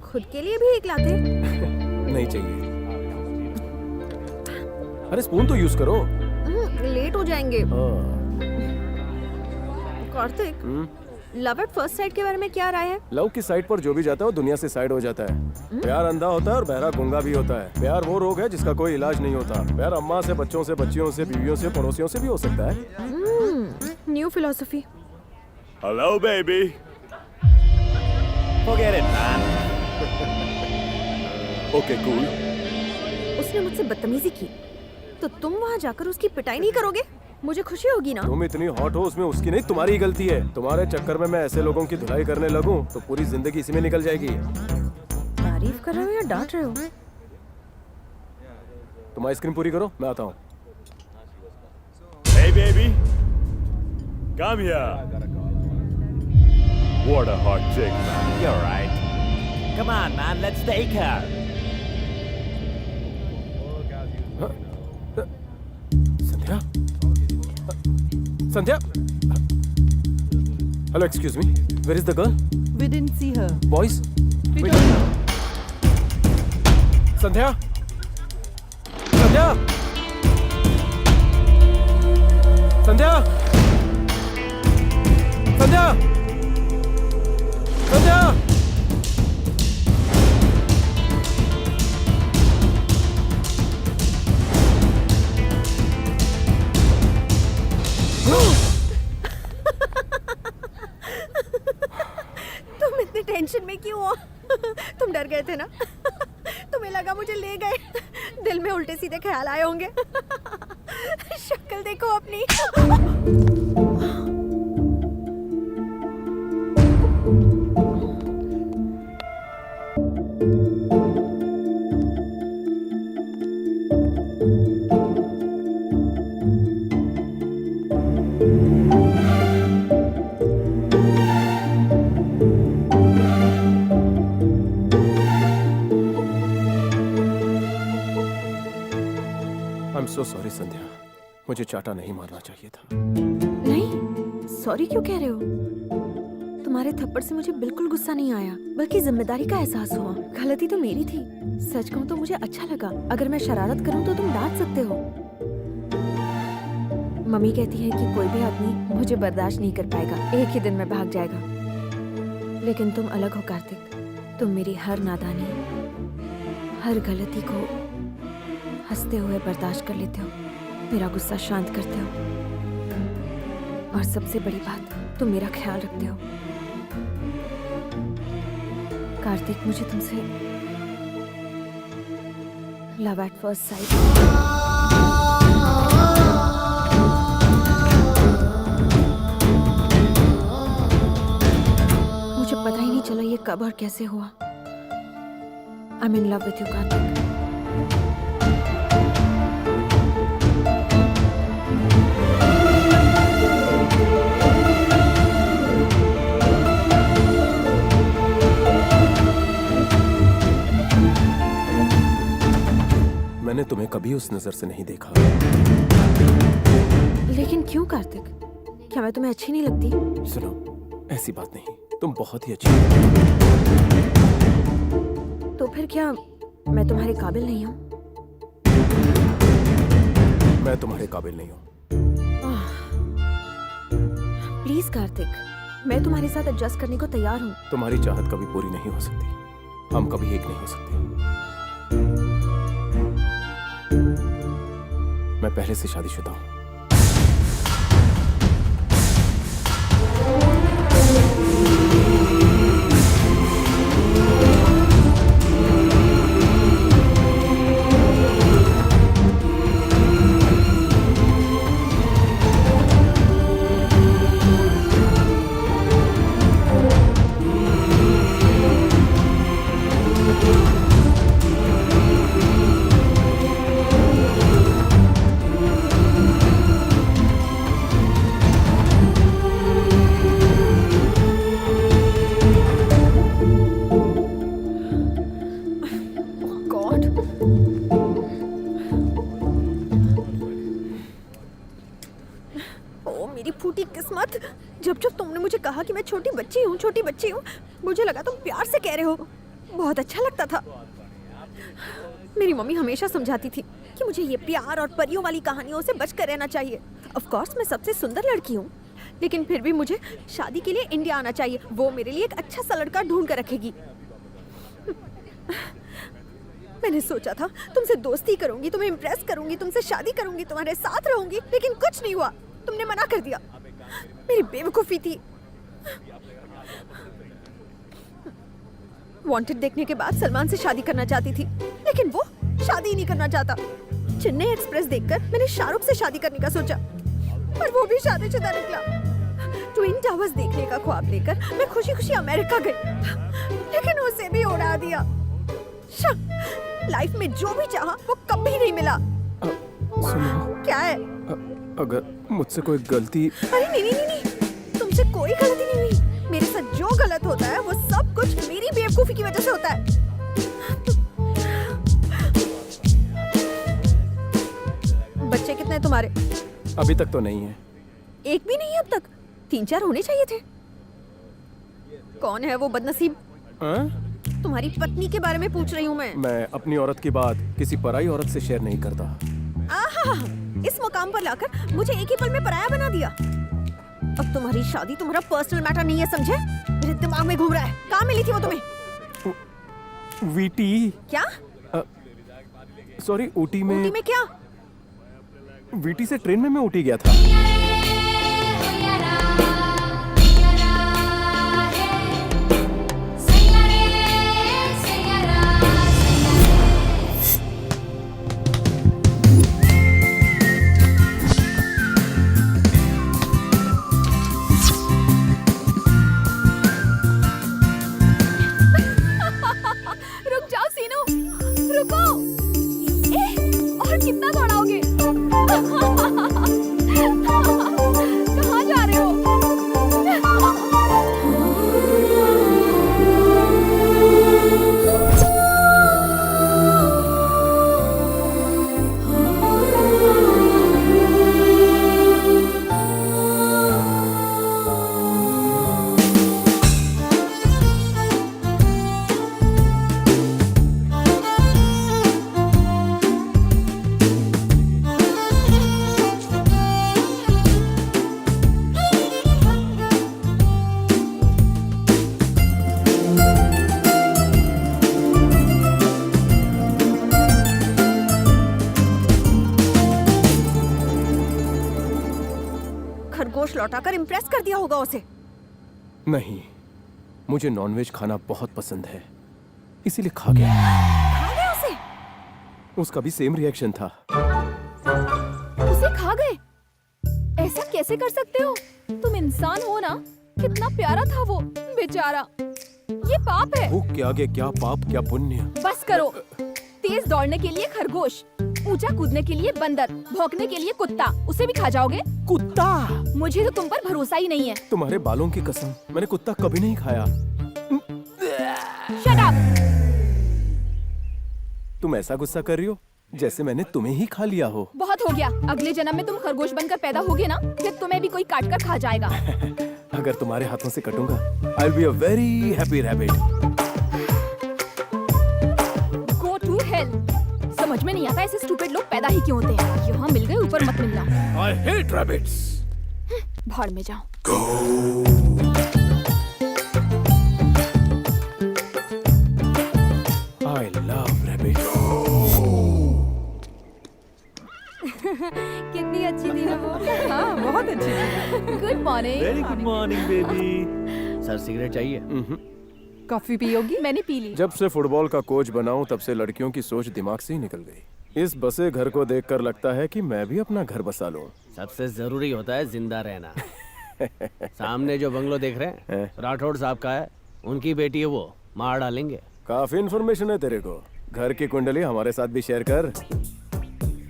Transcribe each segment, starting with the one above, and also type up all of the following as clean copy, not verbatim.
खुद के लिए भी एक लाते? नहीं चाहिए। अरे स्पून तो यूज करो। लेट हो जाएंगे। हाँ। Kartik, love at first sight के बारे में क्या राय है? लव की साइड पर जो भी जाता है वो दुनिया से साइड हो जाता है। प्यार अंधा होता है और बहरा गूंगा भी होता है। प्यार वो रोग है जिसका कोई इलाज नहीं होता। प्यार अम्मा से, बच्चों से, बच्चियों से, बीवियों से, पड़ोसियों से भी हो सकता है। New philosophy. Hello, baby. Forget it, man. Okay cool. उसने मुझसे बदतमीजी की तो तुम वहाँ जाकर उसकी पिटाई नहीं करोगे? मुझे खुशी होगी ना। तुम इतनी हॉट हो उसमें उसकी नहीं तुम्हारी ही गलती है। तुम्हारे चक्कर में मैं ऐसे लोगों की धुलाई करने लगूं तो पूरी जिंदगी इसी में निकल जाएगी। तारीफ कर रहे हो या डांट रहे हो? तुम आइसक्रीम पूरी करो, मैं आता हूँ। Hey, baby. Come here. What a hot chick, man. You're right. Come on, man. Let's take her. Sandhya? Sandhya? Hello, excuse me, where is the girl? We didn't see her. Boys? We don't know. Sandhya? Sandhya? Sandhya? Sandhya? Sandhya? तुम इतने tension में क्यों हो? तुम डर गए थे ना? तुम्हें लगा मुझे ले गए? दिल में उल्टे सीधे ख्याल आए होंगे। शक्ल देखो अपनी। आई एम सो सॉरी संध्या, मुझे चाटा नहीं मारना चाहिए था। नहीं, सॉरी क्यों कह रहे हो? तुम्हारे थप्पड़ से मुझे बिल्कुल गुस्सा नहीं आया, बल्कि जिम्मेदारी का एहसास हुआ। गलती तो मेरी थी। सच कहूँ तो मुझे अच्छा लगा। अगर मैं शरारत करूँ तो तुम डांट सकते हो। मम्मी कहती है कि कोई भी आदमी मुझे बर्दाश्त नहीं कर पाएगा, एक ही दिन में भाग जाएगा। लेकिन तुम अलग हो कार्तिक। तुम मेरी हर नादानी, हर गलती को हंसते हुए बर्दाश्त कर लेते हो, मेरा गुस्सा शांत करते हो, और सबसे बड़ी बात, तुम मेरा ख्याल रखते हो। कार्तिक, मुझे तुमसे लव एट फर्स्ट साइट। मुझे पता ही नहीं चला ये कब और कैसे हुआ। I am in love with you Kartik. मैंने तुम्हें कभी उस नजर से नहीं देखा। लेकिन क्यों कार्तिक? क्या मैं तुम्हें अच्छी नहीं लगती? सुनो, ऐसी बात नहीं, तुम बहुत ही अच्छी हो। तो फिर क्या मैं तुम्हारे काबिल नहीं हूँ? मैं तुम्हारे काबिल नहीं हूँ। प्लीज कार्तिक, मैं तुम्हारे साथ एडजस्ट करने को तैयार हूँ। तुम्हारी चाहत कभी पूरी नहीं हो सकती। हम कभी एक नहीं हो सकते। मैं पहले से शादीशुदा हूँ। कहा कि मैं छोटी बच्ची हूँ, छोटी बच्ची हूँ। मुझे लगा तुम प्यार से कह रहे हो। बहुत अच्छा लगता था। मेरी मम्मी हमेशा समझाती थी कि मुझे ये प्यार और परियों वाली कहानियों से बचकर रहना चाहिए। ऑफ कोर्स मैं सबसे सुंदर लड़की हूँ, लेकिन फिर भी मुझे शादी के लिए इंडिया आना चाहिए। वो मेरे लिए एक अच्छा सा लड़का ढूंढ कर रखेगी। मैंने सोचा था तुमसे दोस्ती करूंगी, तुम्हें इम्प्रेस करूंगी, तुमसे शादी करूंगी, तुम्हारे साथ रहूंगी, लेकिन कुछ नहीं हुआ। तुमने मना कर दिया। मेरी बेवकूफी थी। वांटेड देखने के बाद सलमान से शादी करना चाहती थी, लेकिन वो शादी ही नहीं करना चाहता। चेन्नई एक्सप्रेस देखकर मैंने शाहरुख से शादी करने का सोचा, पर वो भी शादीशुदा निकला। ट्विन टावर्स देखने का ख्वाब लेकर मैं खुशी खुशी अमेरिका गई, लेकिन उसे भी उड़ा दिया। लाइफ में जो भी चाहा वो कभी नहीं मिला। सुनो, क्या है? अगर मुझसे कोई गलती... अरे नहीं नहीं नहीं नहीं, तुमसे कोई गलती नहीं हुई। मेरे साथ जो गलत होता है वो सब कुछ मेरी बेवकूफी की वजह से होता है। बच्चे कितने हैं तुम्हारे? अभी तक तो नहीं है। एक भी नहीं है अब तक? 3-4 होने चाहिए थे। कौन है वो बदनसीब? तुम्हारी पत्नी के बारे में पूछ रही हूँ मैं अपनी औरत की बात किसी पराई औरत से शेयर नहीं करता। आहा, इस मुकाम पर लाकर मुझे एक ही पल में पराया बना दिया। अब तुम्हारी शादी तुम्हारा पर्सनल मैटर नहीं है, समझे? मेरे दिमाग में घूम रहा है। कहाँ मिली थी वो तुम्हें? वीटी। क्या? सॉरी, ऊटी में। ऊटी में क्या? वीटी से ट्रेन में मैं ऊटी गया था। रुक जाओ सीनू, रुको। और कितना दौड़ाओगे? कहाँ जा रहे हो? खरगोश लौटाकर इम्प्रेस कर दिया होगा उसे। नहीं, मुझे नॉनवेज खाना बहुत पसंद है, इसीलिए खा गया। खा गए उसे? उसका भी सेम रिएक्शन था। उसे खा गए? ऐसा कैसे कर सकते हो? तुम इंसान हो ना? कितना प्यारा था वो, बेचारा। ये पाप है। भूख के आगे क्या पाप, क्या पुण्य। बस करो। तेज दौड़ने के लिए खरगोश, ऊंचा कूदने के लिए बंदर, भौंकने के लिए कुत्ता, उसे भी खा जाओगे? कुत्ता? मुझे तो तुम पर भरोसा ही नहीं है। तुम्हारे बालों की कसम, मैंने कुत्ता कभी नहीं खाया। Shut up! तुम ऐसा गुस्सा कर रही हो जैसे मैंने तुम्हें ही खा लिया हो। बहुत हो गया। अगले जन्म में तुम खरगोश बनकर पैदा होगे ना, फिर तुम्हें भी कोई काट कर खा जाएगा। अगर तुम्हारे हाथों से कटूंगा, I'll be a very happy rabbit. Go to hell! समझ में नहीं आता ऐसे स्टूपिड लोग पैदा ही क्यों होते हैं। यहाँ मिल गए, ऊपर मत मिलना। I hate rabbits. भाड़ में जाओ। I love rabbits. कितनी अच्छी थी ना वो। हाँ, बहुत अच्छी। Good morning. Very good morning baby. Sir cigarette चाहिए? कॉफी पियोगी? मैंने पी ली। जब से फुटबॉल का कोच बनाऊं तब से लड़कियों की सोच दिमाग से ही निकल गई। इस बसे घर को देखकर लगता है कि मैं भी अपना घर बसा लूं। सबसे जरूरी होता है जिंदा रहना। सामने जो बंगलो देख रहे हैं राठौड़ साहब का है, उनकी बेटी है, वो मार डालेंगे। काफी इन्फॉर्मेशन है तेरे को। घर की कुंडली हमारे साथ भी शेयर कर।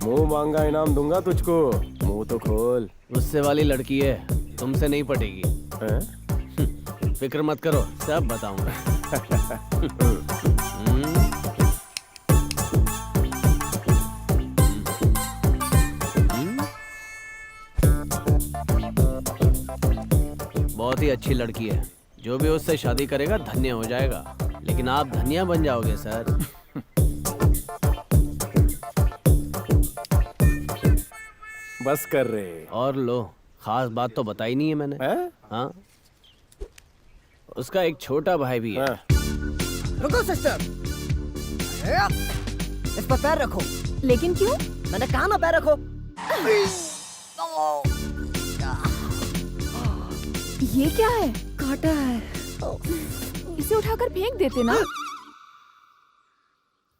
मुंह मांगा इनाम दूंगा तुझको, मुंह तो खोल। गुस्से वाली लड़की है, तुमसे नहीं पटेगी। हैं? फिक्र मत करो, सब बताऊंगा। बहुत ही सी अच्छी लड़की है, जो भी उससे शादी करेगा धन्य हो जाएगा, लेकिन आप धनिया बन जाओगे सर। बस कर रहे। और लो, खास बात तो बताई नहीं है मैंने। हैं? हाँ, उसका एक छोटा भाई भी है। हाँ। रुको सिस्टर, इस पर पैर रखो। लेकिन क्यों? मैंने कहा ना पैर रखो। ये क्या है? काटा है। इसे उठाकर फेंक देते ना।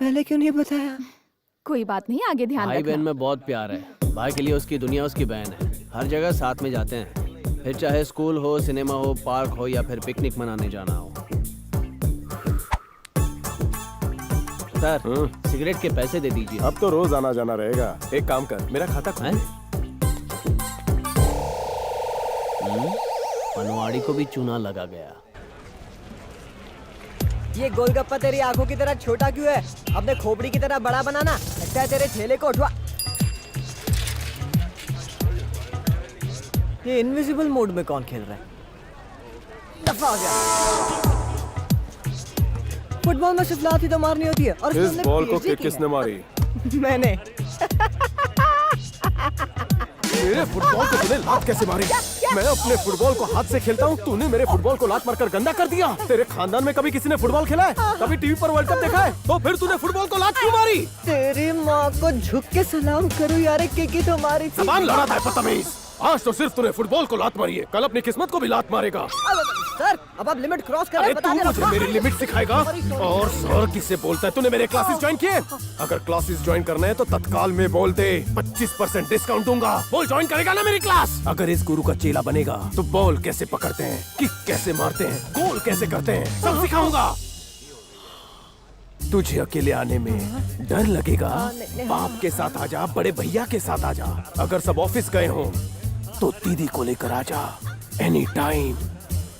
पहले क्यों नहीं बताया? कोई बात नहीं, आगे ध्यान भाई बहन रखना। में बहुत प्यार है। भाई के लिए उसकी दुनिया उसकी बहन है। हर जगह साथ में जाते हैं, फिर चाहे स्कूल हो, सिनेमा हो, पार्क हो या फिर पिकनिक मनाने जाना हो। सर, सिगरेट के पैसे दे दीजिए। अब तो रोज आना जाना रहेगा। एक काम कर, मेरा खाता खोल हैं? दे। पनवाड़ी को भी चूना लगा गया। ये गोलगप्पा तेरी आंखों की तरह छोटा क्यों है? अपने खोपड़ी की तरह बड़ा बनाना। लगता है तेरे ठेले को उठवा। ये इनविजिबल मोड में कौन खेल रहा है? दफा हो गया। फुटबॉल में सिर्फ लात ही तो मारनी होती है। और इस उसने बॉल को PhD किक की किसने है। मारी? मैंने। मेरे फुटबॉल को तूने लात कैसे मारी? मैं अपने फुटबॉल को हाथ से खेलता हूँ, तूने मेरे फुटबॉल को लात मारकर गंदा कर दिया। तेरे खानदान में कभी किसी ने फुटबॉल खेला है? कभी टीवी पर वर्ल्ड कप देखा है? तो फिर तूने फुटबॉल को लात क्यों मारी? तेरी माँ को झुक के सलाम करूँ यार, किकी तो मारी थी। जबान लड़ा था बदतमीज। आज तो सिर्फ तूने फुटबॉल को लात मारी है, कल अपनी किस्मत को भी लात मारेगा। सर, अब आप लिमिट क्रॉस कर रहे अरे हैं, बता तू दे रहा मुझे हूँ। मेरी लिमिट सिखाएगा? और सर किससे बोलता है? तूने मेरे क्लासेस ज्वाइन किए? अगर क्लासेस ज्वाइन करना है तो तत्काल में बोल दे, 25% डिस्काउंट दूंगा। बोल ज्वाइन करेगा ना मेरी क्लास? अगर इस गुरु का चेला बनेगा तो बॉल कैसे पकड़ते हैं, किक कैसे मारते हैं, गोल कैसे करते हैं, सब सिखाऊंगा। तुझे अकेले आने में डर लगेगा? बाप के साथ आजा, बड़े भैया के साथ आजा। अगर सब ऑफिस गए हो तो दीदी को लेकर आजा, एनी टाइम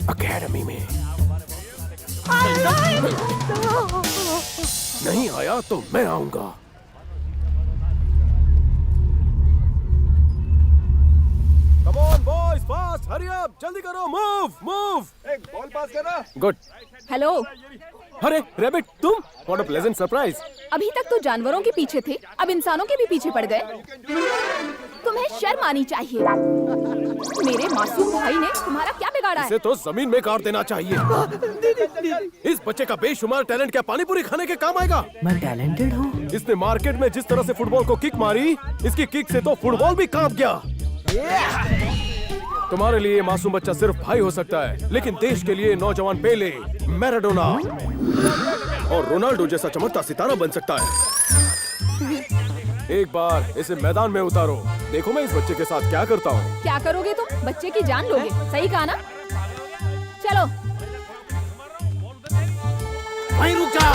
अकेडमी में। नहीं आया तो मैं आऊंगा। Come on boys, fast, hurry up, जल्दी करो, move. एक बॉल पास करना। Good. हेलो, अरे रैबिट, तुम? What a pleasant surprise. अभी तक तो जानवरों के पीछे थे, अब इंसानों के भी पीछे पड़ गए। तुम्हें शर्म आनी चाहिए। मेरे मासूम भाई ने तुम्हारा क्या बिगाड़ा है? इसे तो जमीन में गाड़ देना चाहिए। इस बच्चे का बेशुमार टैलेंट क्या पानी पूरी खाने के काम आएगा? मैं टैलेंटेड हूँ। इसने मार्केट में जिस तरह से फुटबॉल को किक मारी, इसकी किक से तो फुटबॉल भी कांप गया। तुम्हारे लिए मासूम बच्चा सिर्फ भाई हो सकता है, लेकिन देश के लिए नौजवान पेले, मैराडोना और रोनाल्डो जैसा चमकता सितारा बन सकता है। एक बार इसे मैदान में उतारो, देखो मैं इस बच्चे के साथ क्या करता हूँ। क्या करोगे तुम? बच्चे की जान लोगे, सही कहा ना? चलो। भाई रुक जा।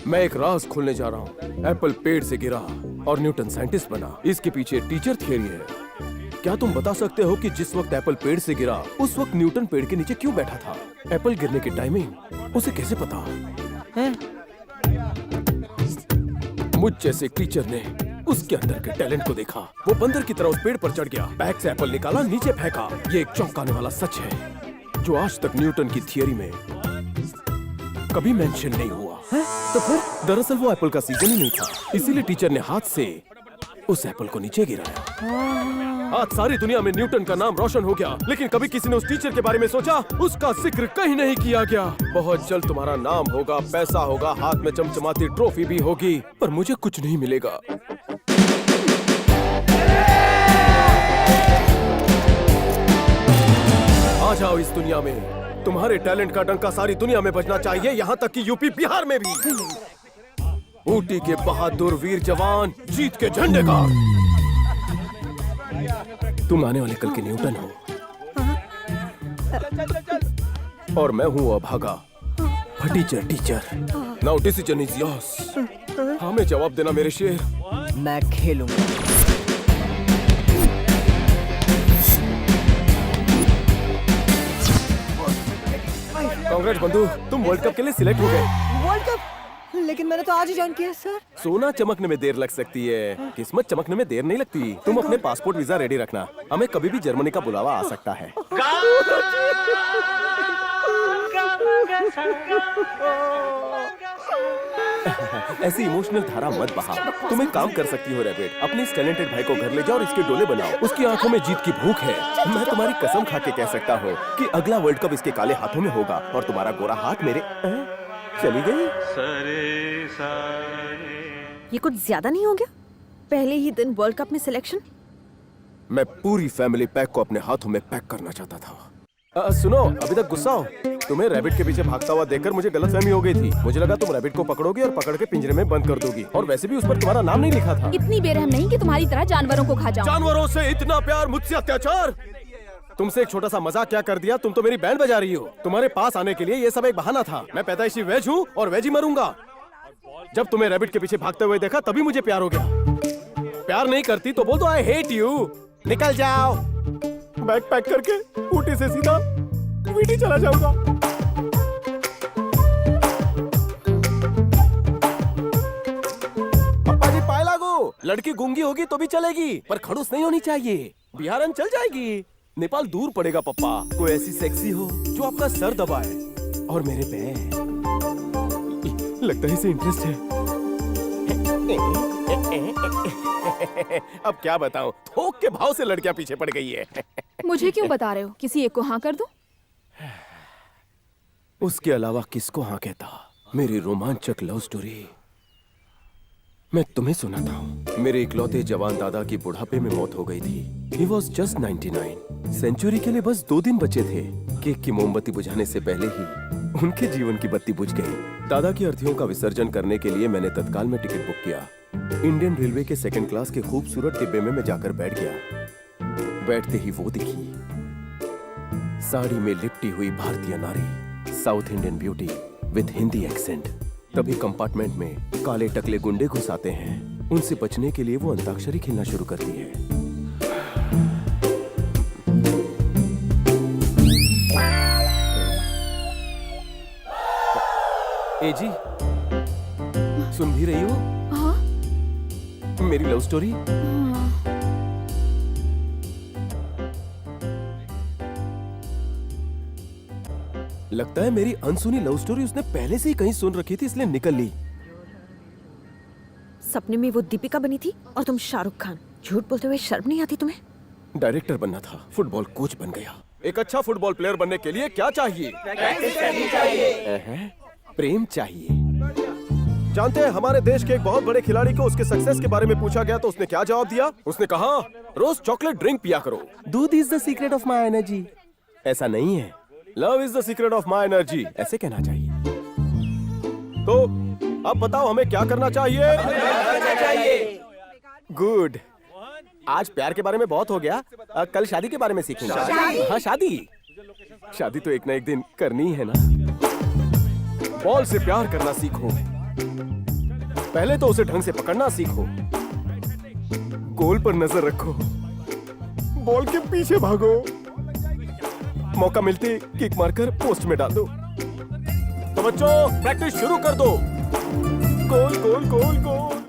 मैं एक राज खोलने जा रहा हूँ। एप्पल पेड़ से गिरा और न्यूटन साइंटिस्ट बना। इसके पीछे टीचर थियरी है। क्या तुम बता सकते हो कि जिस वक्त एप्पल पेड़ से गिरा, उस वक्त न्यूटन पेड़ के नीचे क्यों बैठा था? एप्पल गिरने की टाइमिंग उसे कैसे पता? मुझ जैसे टीचर ने उसके अंदर के टैलेंट को देखा। वो बंदर की तरह उस पेड़ पर चढ़ गया, बैग से एप्पल निकाला, नीचे फेंका। ये एक चौंकाने वाला सच है जो आज तक न्यूटन की थियरी में कभी मेंशन नहीं हुआ। तो फिर? दरअसल वो एप्पल का सीजन ही नहीं था, इसीलिए टीचर ने हाथ से उस एप्पल को नीचे गिराया। आज सारी दुनिया में न्यूटन का नाम रोशन हो गया, लेकिन कभी किसी ने उस टीचर के बारे में सोचा? उसका जिक्र कहीं नहीं किया गया। बहुत जल्द तुम्हारा नाम होगा, पैसा होगा, हाथ में चमचमाती ट्रॉफी भी होगी, पर मुझे कुछ नहीं मिलेगा। आ जाओ इस दुनिया में। तुम्हारे टैलेंट का डंका सारी दुनिया में बजना चाहिए, यहाँ तक कि यूपी बिहार में भी। ऊटी के बहादुर वीर जवान जीत के झंडे का। तुम आने वाले कल के न्यूटन हो और मैं हूँ अभागा फटीचर teacher. Now decision is yours. हमें जवाब देना मेरे शेर। मैं खेलूंगा। कांग्रेस बंधु, तुम वर्ल्ड कप के लिए सिलेक्ट हो गए। World cup? लेकिन मैंने तो आज ही ज्वाइन किया है, सर। सोना चमकने में देर लग सकती है, किस्मत चमकने में देर नहीं लगती। तुम अपने पासपोर्ट वीजा रेडी रखना, हमें कभी भी जर्मनी का बुलावा आ सकता है। ऐसी इमोशनल धारा मत बहा। तुम एक काम कर सकती हो रैबिट, अपने इस टैलेंटेड भाई को घर ले जाओ और इसके डोले बनाओ। उसकी आंखों में जीत की भूख है। मैं तुम्हारी कसम खा के कह सकता हूँ कि अगला वर्ल्ड कप इसके काले हाथों में होगा और तुम्हारा गोरा हाथ मेरे चली गई। ये कुछ ज्यादा नहीं हो गया? पहले ही दिन वर्ल्ड कप में सिलेक्शन। मैं पूरी फैमिली पैक को अपने हाथों में पैक करना चाहता था। सुनो, अभी तक गुस्सा हो? तुम्हें रैबिट के पीछे भागता हुआ देखकर मुझे गलतफहमी हो गई थी। मुझे लगा तुम रैबिट को पकड़ोगे और पकड़ के पिंजरे में बंद कर दोगी, और वैसे भी उस पर तुम्हारा नाम नहीं लिखा था। इतनी बेरहम नहीं कि तुम्हारी तरह जानवरों को खा जाऊं। जानवरों से इतना प्यार, मुझसे अत्याचार। तुमसे एक छोटा सा मजाक क्या कर दिया? तुम तो मेरी बैंड बजा रही हो। तुम्हारे पास आने के लिए ये सब एक बहाना था। मैं पैदाइशी वेज हूँ और वेज ही मरूंगा। जब तुम्हें रैबिट के पीछे भागते हुए देखा तभी मुझे प्यार हो गया। प्यार नहीं करती तो बोल दो आई हेट यू। निकल जाओ। बैग पैक करके ऊटी से सीधा वीटी चला जाऊंगा। पप्पा जी पाए लागू। लड़की गूंगी होगी तो भी चलेगी, पर खड़ूस नहीं होनी चाहिए। बिहारन चल जाएगी। नेपाल दूर पड़ेगा पप्पा। कोई ऐसी सेक्सी हो जो आपका सर दबाए और मेरे पैर। लगता है इसे इंटरेस्ट है। अब क्या बताऊं, थोक के भाव से लड़कियां पीछे पड़ गई है। मुझे क्यों बता रहे हो? किसी एक को हाँ कर दूं? उसके अलावा किसको हाँ कहता? मेरी रोमांचक लव स्टोरी मैं तुम्हें सुनाता हूँ। मेरे इकलौते जवान दादा की बुढ़ापे में मौत हो गई थी। He was just 99। सेंचुरी के लिए बस 2 दिन बचे थे। केक की मोमबत्ती बुझाने से पहले ही उनके जीवन की बत्ती बुझ गई। दादा की अर्थियों का विसर्जन करने के लिए मैंने तत्काल में टिकट बुक किया। इंडियन रेलवे के 2nd क्लास के खूबसूरत डिब्बे में मैं जाकर बैठ गया। बैठते ही वो दिखी, साड़ी में लिपटी हुई भारतीय नारी, south Indian beauty with Hindi accent. तभी कंपार्टमेंट में काले टकले गुंडे घुस आते हैं। उनसे बचने के लिए वो अंताक्षरी खेलना शुरू करती है। ए जी, सुन भी रही हो? हाँ? मेरी लव स्टोरी। लगता है मेरी अनसुनी लव स्टोरी उसने पहले से ही कहीं सुन रखी थी, इसलिए निकल ली। सपने में वो दीपिका बनी थी और तुम शाहरुख खान। झूठ बोलते हुए शर्म नहीं आती तुम्हें? डायरेक्टर बनना था, फुटबॉल कोच बन गया। एक अच्छा फुटबॉल प्लेयर बनने के लिए क्या चाहिए? प्रेम चाहिए। जानते हैं, हमारे देश के एक बहुत बड़े खिलाड़ी को उसके सक्सेस के बारे में पूछा गया तो उसने क्या जवाब दिया? उसने कहा, रोज चॉकलेट ड्रिंक पिया करो। दूध is the secret of my energy. ऐसा नहीं है, love is the secret of my energy, ऐसे कहना चाहिए। तो अब बताओ हमें क्या करना चाहिए? गुड। आज प्यार के बारे में बहुत हो गया, कल शादी के बारे में सीखेंगे। हाँ, शादी तो एक ना एक दिन करनी ही है ना। बॉल से प्यार करना सीखो। पहले तो उसे ढंग से पकड़ना सीखो। गोल पर नजर रखो, बॉल के पीछे भागो। मौका मिलते किक मारकर पोस्ट में डाल दो। तो बच्चों, प्रैक्टिस शुरू कर दो। गोल गोल गोल गोल।